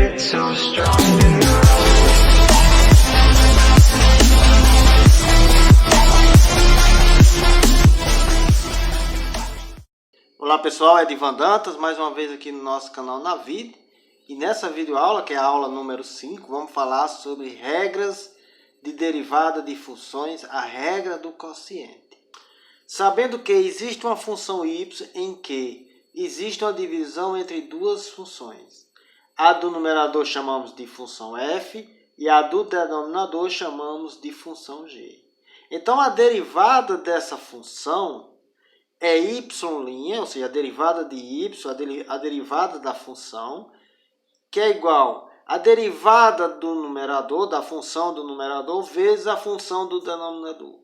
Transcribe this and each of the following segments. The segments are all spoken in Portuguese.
spirit so strong. Olá pessoal, é Edivan Dantas, mais uma vez aqui no nosso canal Navid. E nessa videoaula, que é a aula número 5, vamos falar sobre regras de derivada de funções, a regra do quociente. Sabendo que existe uma função y em que existe uma divisão entre duas funções. A do numerador chamamos de função f e a do denominador chamamos de função g. Então a derivada dessa função é y', ou seja, a derivada de y, a derivada da função, que é igual a derivada do numerador, da função do numerador, vezes a função do denominador,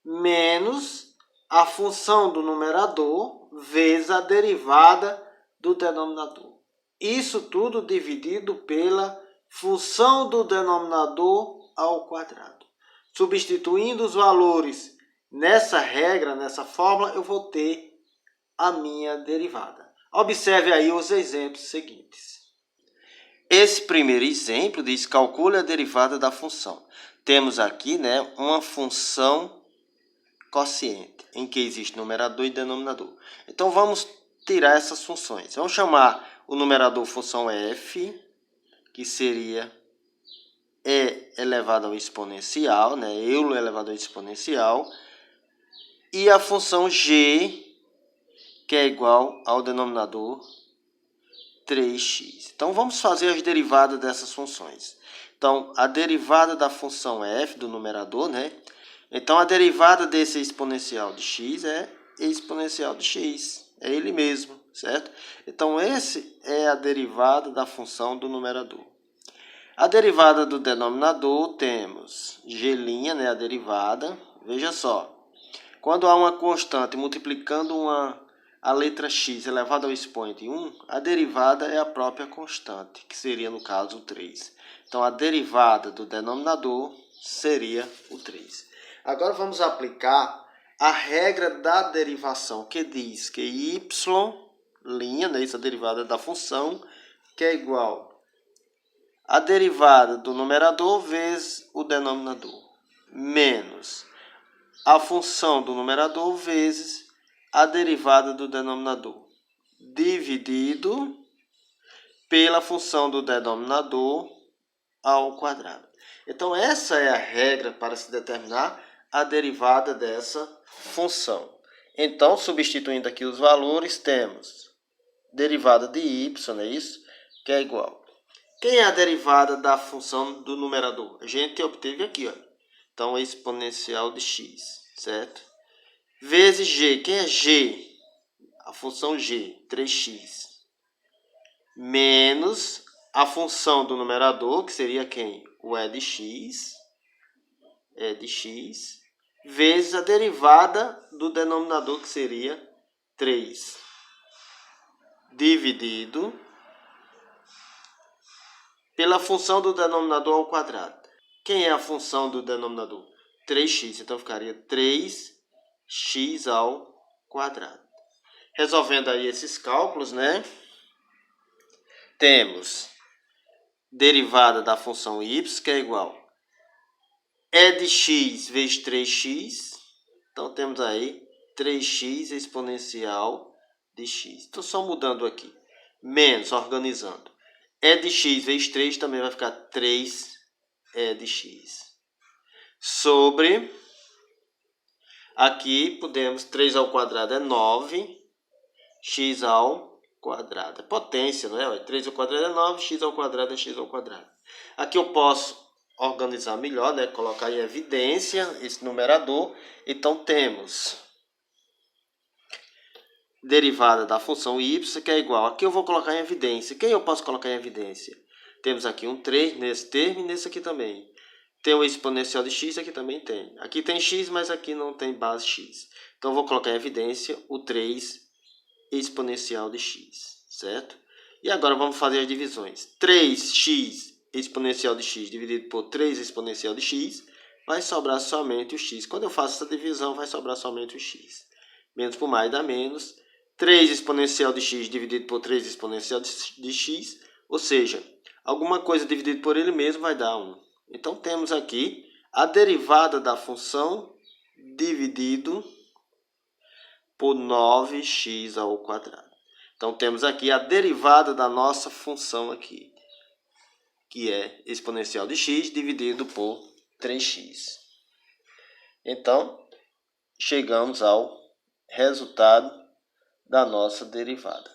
menos a função do numerador vezes a derivada do denominador. Isso tudo dividido pela função do denominador ao quadrado. Substituindo os valores nessa regra, nessa fórmula, eu vou ter a minha derivada. Observe aí os exemplos seguintes. Esse primeiro exemplo diz: calcule a derivada da função. Temos aqui, uma função quociente, em que existe numerador e denominador. Então vamos tirar essas funções. Vamos chamar o numerador função f, que seria e elevado ao exponencial, eulo elevado ao exponencial, e a função g, que é igual ao denominador 3x. Então vamos fazer as derivadas dessas funções. Então a derivada da função f, do numerador, então a derivada desse exponencial de x é exponencial de x, é ele mesmo, certo? Então esse é a derivada da função do numerador. A derivada do denominador temos g', a derivada. Veja só, quando há uma constante multiplicando a letra x elevada ao expoente 1, a derivada é a própria constante, que seria no caso o 3. Então a derivada do denominador seria o 3. Agora vamos aplicar a regra da derivação, que diz que y', essa derivada da função, que é igual a derivada do numerador vezes o denominador, menos a função do numerador vezes a derivada do denominador, dividido pela função do denominador ao quadrado. Então essa é a regra para se determinar a derivada dessa função. Então, substituindo aqui os valores, temos derivada de y, que é igual. Quem é a derivada da função do numerador? A gente obteve aqui, Então, exponencial de x, certo? Vezes g. Quem é g? A função g, 3x. Menos a função do numerador, que seria quem? O e de x. Vezes a derivada do denominador, que seria 3. Dividido pela função do denominador ao quadrado. Quem é a função do denominador? 3x. Então ficaria 3x ao quadrado. Resolvendo aí esses cálculos, temos derivada da função y, que é igual e de x vezes 3x. Então temos aí 3x exponencial de x. Estou só mudando aqui. Menos, organizando. E de x vezes 3 também vai ficar 3 e de x. Sobre, aqui podemos, 3 ao quadrado é 9, x ao quadrado. É potência, não é? 3 ao quadrado é 9, x ao quadrado é x ao quadrado. Aqui eu posso organizar melhor, colocar em evidência esse numerador. Então temos derivada da função y, que é igual. Aqui eu vou colocar em evidência. Quem eu posso colocar em evidência? Temos aqui um 3 nesse termo e nesse aqui também. Tem o exponencial de x, aqui também tem. Aqui tem x, mas aqui não tem base x. Então eu vou colocar em evidência o 3 exponencial de x, certo? E agora vamos fazer as divisões. 3x exponencial de x dividido por 3 exponencial de x, vai sobrar somente o x. Quando eu faço essa divisão, vai sobrar somente o x. Menos por mais dá menos. 3 exponencial de x dividido por 3 exponencial de x, ou seja, alguma coisa dividido por ele mesmo vai dar 1. Então temos aqui a derivada da função dividido por 9x ao quadrado. Então temos aqui a derivada da nossa função aqui, que é exponencial de x dividido por 3x. Então, chegamos ao resultado da nossa derivada.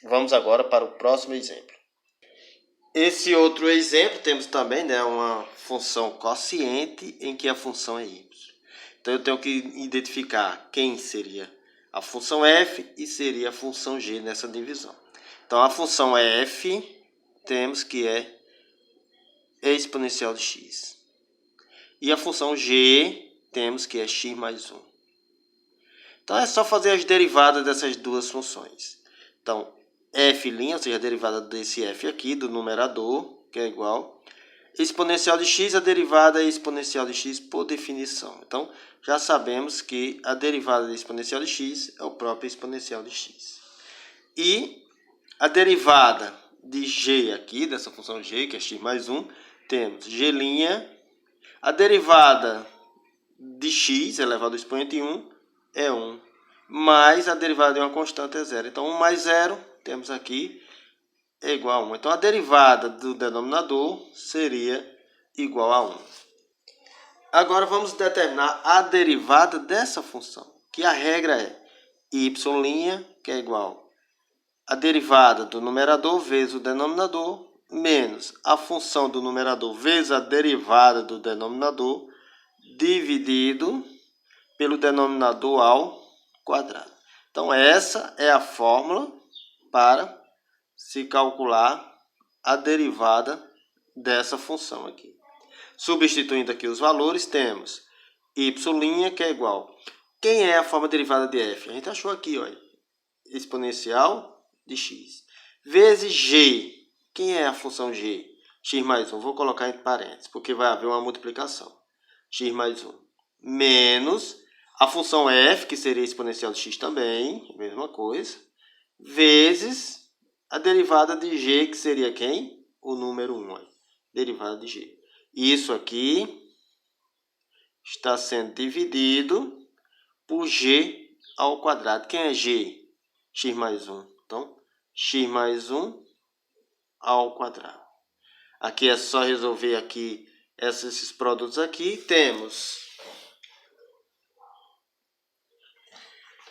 Vamos agora para o próximo exemplo. Esse outro exemplo temos também, né, uma função quociente em que a função é y. Então eu tenho que identificar quem seria a função f e seria a função g nessa divisão. Então a função f temos que é exponencial de x. E a função g temos que é x mais 1. Então é só fazer as derivadas dessas duas funções. Então f', ou seja, a derivada desse f aqui, do numerador, que é igual exponencial de x, a derivada é exponencial de x por definição. Então, já sabemos que a derivada de exponencial de x é o próprio exponencial de x. E a derivada de g aqui, dessa função g, que é x mais 1, temos g', a derivada de x elevado ao expoente 1 é 1, mais a derivada de uma constante é 0. Então, 1 mais 0, temos aqui, é igual a 1. Então, a derivada do denominador seria igual a 1. Agora, vamos determinar a derivada dessa função, que a regra é y', que é igual a derivada do numerador vezes o denominador, menos a função do numerador vezes a derivada do denominador, dividido pelo denominador ao quadrado. Então, essa é a fórmula para se calcular a derivada dessa função aqui. Substituindo aqui os valores, temos y', que é igual. Quem é a forma derivada de f? A gente achou aqui, ó, exponencial de x. Vezes g. Quem é a função g? X mais 1. Vou colocar entre parênteses, porque vai haver uma multiplicação. X mais 1. Menos a função f, que seria exponencial de x também, mesma coisa, vezes a derivada de g, que seria quem? O número 1. Aí. Derivada de g. Isso aqui está sendo dividido por g ao quadrado. Quem é g? X mais 1. Então, x mais 1 ao quadrado. Aqui é só resolver aqui esses produtos aqui. Temos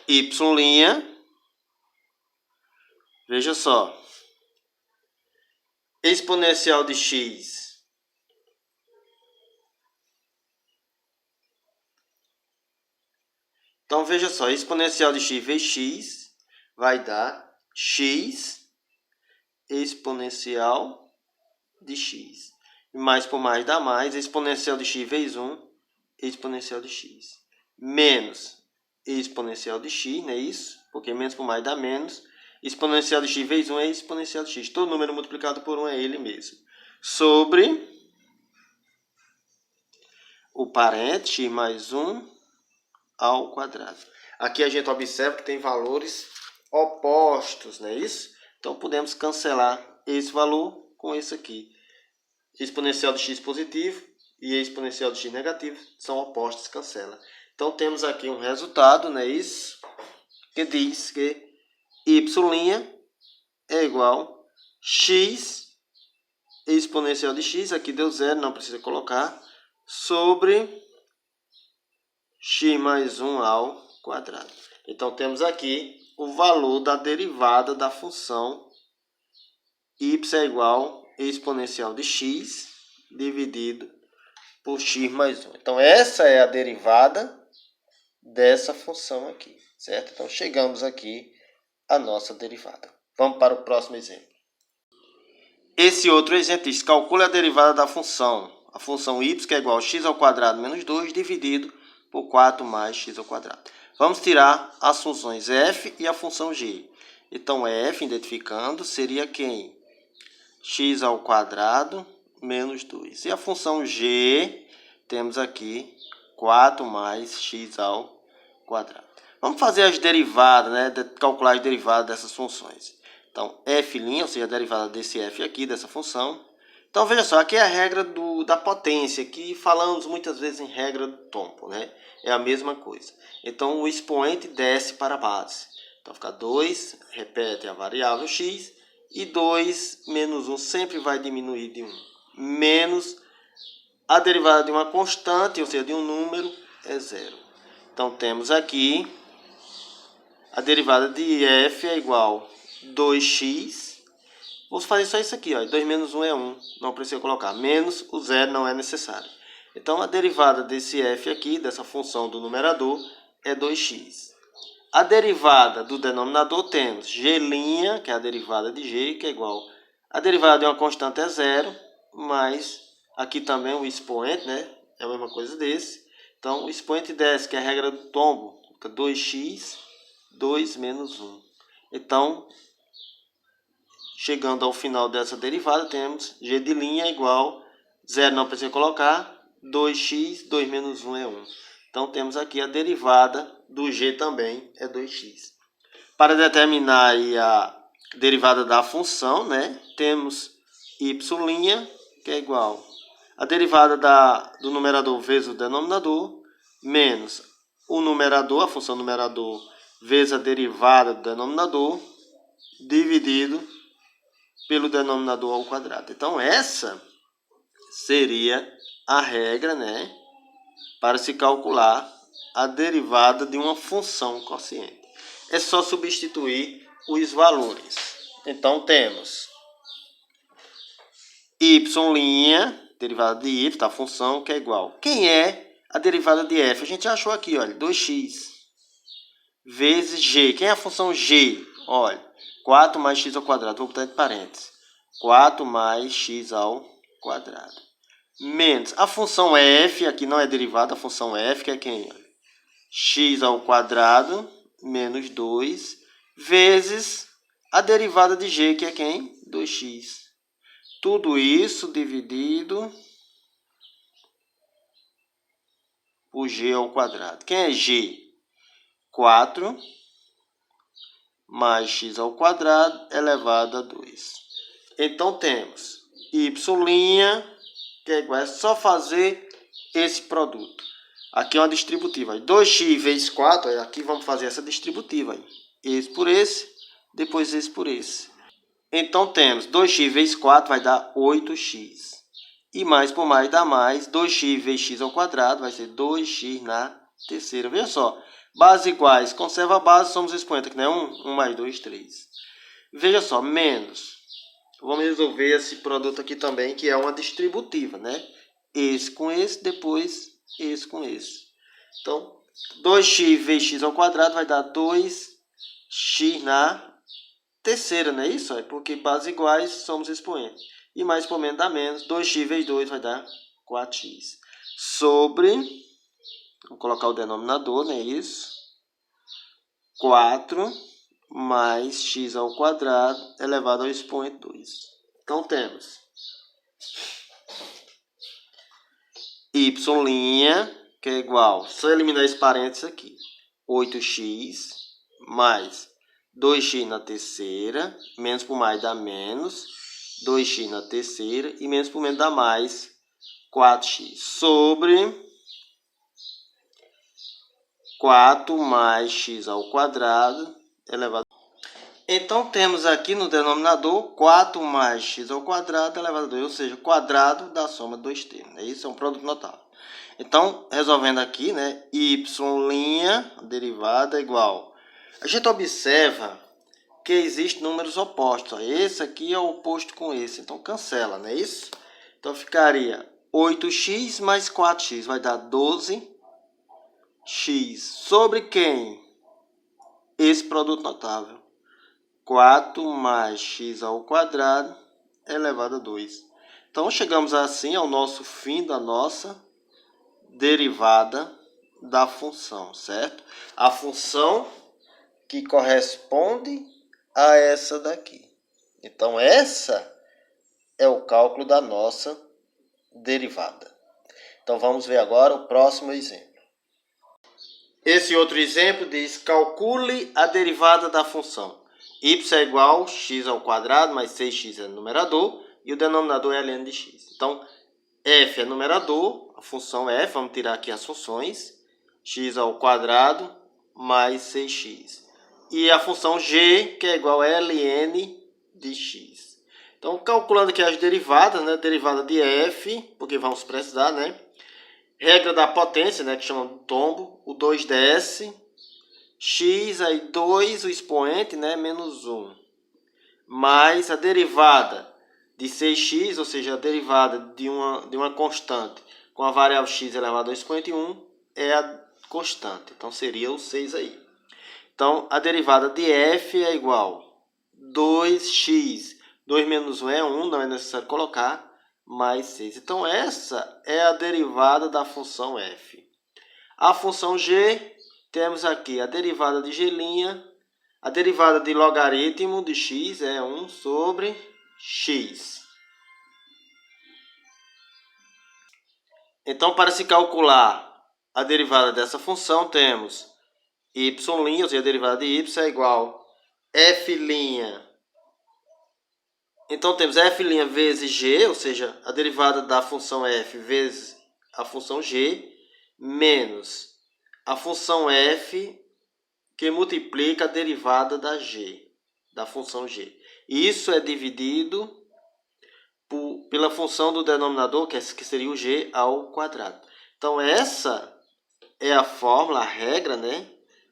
y', veja só, exponencial de x então veja só, exponencial de x vezes x vai dar x exponencial de x. E mais por mais dá mais, exponencial de x vezes 1 exponencial de x. Menos exponencial de x, não é isso? Porque menos por mais dá menos. Exponencial de x vezes 1 é exponencial de x. Todo número multiplicado por 1 é ele mesmo. Sobre o parente, x mais 1 ao quadrado. Aqui a gente observa que tem valores opostos, não é isso? Então podemos cancelar esse valor com esse aqui. Exponencial de x positivo e exponencial de x negativo são opostos, cancela. Então temos aqui um resultado, não é isso? Que diz que y' é igual a x exponencial de x, aqui deu 0, não precisa colocar, sobre x mais 1 ao quadrado. Então temos aqui o valor da derivada da função y é igual a exponencial de x dividido por x mais 1. Então essa é a derivada dessa função aqui, certo? Então chegamos aqui à nossa derivada. Vamos para o próximo exemplo. Esse outro exemplo diz: calcule a derivada da função. A função y, que é igual a x ao quadrado menos 2, dividido por 4 mais x ao quadrado. Vamos tirar as funções f e a função g. Então, f, identificando, seria quem? X ao quadrado menos 2. E a função g, temos aqui 4 mais x ao quadrado. Vamos fazer as derivadas, né? Calcular as derivadas dessas funções. Então, f', ou seja, a derivada desse f aqui, dessa função. Então, veja só, aqui é a regra da potência, que falamos muitas vezes em regra do tombo, né? É a mesma coisa. Então, o expoente desce para a base. Então, fica 2, repete a variável x, e 2 menos 1 sempre vai diminuir de 1. Menos a derivada de uma constante, ou seja, de um número, é 0. Então, temos aqui a derivada de f é igual a 2x. Vou fazer só isso aqui, ó. 2 menos 1 é 1. Não precisa colocar. Menos o 0 não é necessário. Então, a derivada desse f aqui, dessa função do numerador, é 2x. A derivada do denominador temos g', que é a derivada de g, que é igual. A derivada de uma constante é 0, mas aqui também o expoente, né? É a mesma coisa desse. Então, o expoente desce, que é a regra do tombo, fica 2x, 2 menos 1. Então, chegando ao final dessa derivada, temos g' igual 0, não precisa colocar, 2x, 2 menos 1 é 1. Então, temos aqui a derivada do g também, é 2x. Para determinar aí a derivada da função, né, temos y', que é igual a derivada do numerador vezes o denominador, menos o numerador, a função numerador, vezes a derivada do denominador, dividido pelo denominador ao quadrado. Então, essa seria a regra, né, para se calcular a derivada de uma função quociente. É só substituir os valores. Então, temos y', derivada de y, tá, a função que é igual. Quem é a derivada de f? A gente já achou aqui, olha, 2x vezes g. Quem é a função g? Olha, 4 mais x ao quadrado. Vou botar entre parênteses. 4 mais x ao quadrado. Menos a função f, aqui não é derivada, a função f, que é quem? X ao quadrado menos 2 vezes a derivada de g, que é quem? 2x. Tudo isso dividido por g ao quadrado. Quem é g? 4 mais x ao quadrado elevado a 2. Então, temos y', que é igual, é só fazer esse produto. Aqui é uma distributiva. 2x vezes 4, aqui vamos fazer essa distributiva. Esse por esse, depois esse por esse. Então, temos 2x vezes 4 vai dar 8x. E mais por mais dá mais. 2x vezes x ao quadrado vai ser 2x na terceira. Veja só. Bases iguais. Conserva a base, somos expoentes aqui, né? 1 mais 2, 3. Veja só, menos. Vamos resolver esse produto aqui também, que é uma distributiva, né? Esse com esse, depois esse com esse. Então, 2x vezes x ao quadrado vai dar 2x na terceira, não é isso? É porque bases iguais somos expoentes. E mais expoente dá menos. 2x vezes 2 vai dar 4x. Sobre, vou colocar o denominador, não é isso? 4 mais x ao quadrado elevado ao expoente 2. Então, temos y', que é igual, só eliminar esse parênteses aqui, 8x mais 2x na terceira, menos por mais dá menos, 2x na terceira, e menos por menos dá mais, 4x, sobre 4 mais x ao quadrado elevado. Então, temos aqui no denominador 4 mais x ao quadrado elevado a 2, ou seja, o quadrado da soma de dois termos. Isso é um produto notável. Então, resolvendo aqui, né, y', a derivada é igual. A gente observa que existem números opostos. Ó. Esse aqui é o oposto com esse, então cancela, não é isso? Então, ficaria 8x mais 4x, vai dar 12x. Sobre quem? Esse produto notável. 4 mais x ao quadrado elevado a 2. Então, chegamos assim ao nosso fim da nossa derivada da função, certo? A função que corresponde a essa daqui. Então, essa é o cálculo da nossa derivada. Então, vamos ver agora o próximo exemplo. Esse outro exemplo diz, calcule a derivada da função y é igual a x ao quadrado mais 6x é numerador e o denominador é ln de x. Então, f é numerador, a função f, vamos tirar aqui as funções, x ao quadrado mais 6x. E a função g, que é igual a ln de x. Então, calculando aqui as derivadas, né? Derivada de f, porque vamos precisar, né? Regra da potência, né? Que chama de tombo, o 2 desce, x, aí 2, o expoente, né? Menos 1. Mais a derivada de 6x, ou seja, a derivada de uma constante com a variável x elevado ao expoente 1 é a constante. Então, seria o 6 aí. Então, a derivada de f é igual a 2x. 2 menos 1 é 1, não é necessário colocar, mais 6. Então, essa é a derivada da função f. A função g, temos aqui a derivada de g', a derivada de logaritmo de x é 1 sobre x. Então, para se calcular a derivada dessa função, temos y', ou seja, a derivada de y é igual a f'. Então, temos f' vezes g, ou seja, a derivada da função f vezes a função g, menos a função f que multiplica a derivada da g, da função g. E isso é dividido pela função do denominador, que seria o g ao quadrado. Então, essa é a fórmula, a regra, né,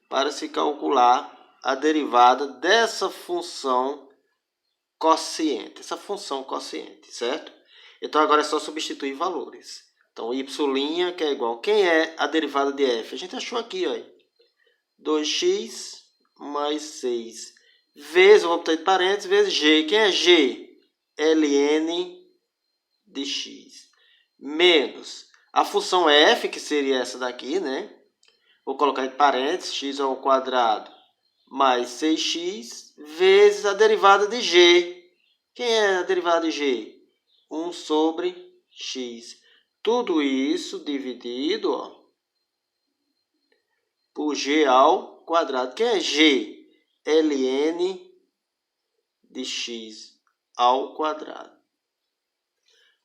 para se calcular a derivada dessa função quociente. Essa função quociente, certo? Então, agora é só substituir valores. Então, y', que é igual... Quem é a derivada de f? A gente achou aqui, ó. 2x mais 6 vezes, eu vou botar de parênteses, vezes g. Quem é g? ln de x. Menos a função f, que seria essa daqui, né? Vou colocar em parênteses, x ao quadrado mais 6x, vezes a derivada de g. Quem é a derivada de g? 1 sobre x. Tudo isso dividido, ó, por g ao quadrado. Quem é g? ln de x ao quadrado.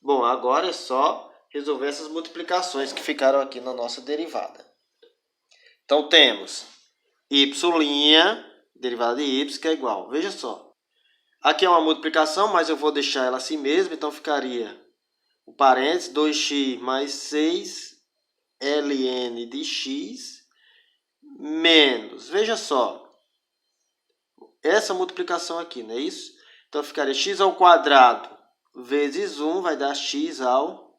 Bom, agora é só resolver essas multiplicações que ficaram aqui na nossa derivada. Então, temos y', derivada de y, que é igual. Veja só. Aqui é uma multiplicação, mas eu vou deixar ela assim mesmo. Então, ficaria o parênteses 2x mais 6 ln de x menos, veja só, essa multiplicação aqui, não é isso? Então, ficaria x ao quadrado vezes 1 vai dar x ao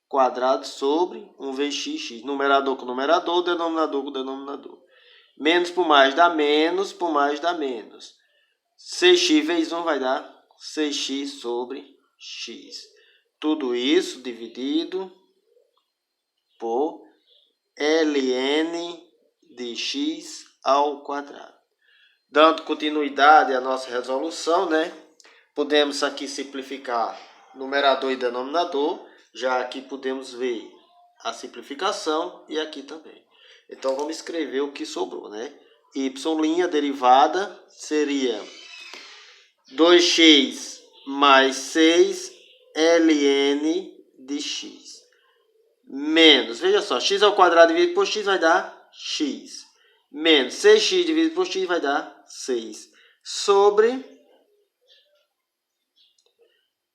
quadrado sobre 1 vezes x. Numerador com numerador, denominador com denominador. Menos por mais dá menos, por mais dá menos. 6x vezes 1 vai dar 6x sobre x. Tudo isso dividido por ln de x ao quadrado. Dando continuidade à nossa resolução, né? Podemos aqui simplificar numerador e denominador. Já aqui podemos ver a simplificação e aqui também. Então, vamos escrever o que sobrou, né? Y', derivada, seria 2x mais 6 ln de x. Menos, veja só, x ao quadrado dividido por x vai dar x. Menos 6x dividido por x vai dar 6. Sobre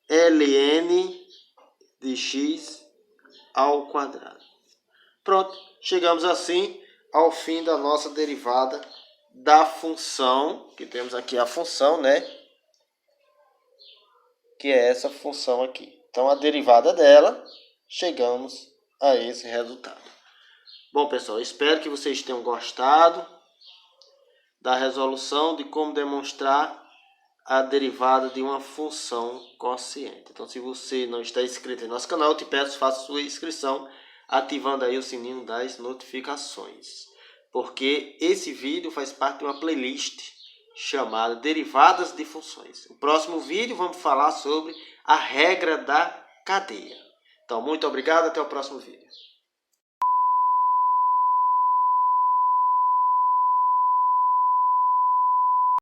ln de x ao quadrado. Pronto, chegamos assim ao fim da nossa derivada da função, que temos aqui a função, né? Que é essa função aqui. Então, a derivada dela, chegamos a esse resultado. Bom, pessoal, espero que vocês tenham gostado da resolução de como demonstrar a derivada de uma função quociente. Então, se você não está inscrito em nosso canal, eu te peço, faça sua inscrição, ativando aí o sininho das notificações. Porque esse vídeo faz parte de uma playlist chamada Derivadas de Funções. No próximo vídeo vamos falar sobre a regra da cadeia. Então, muito obrigado, até o próximo vídeo.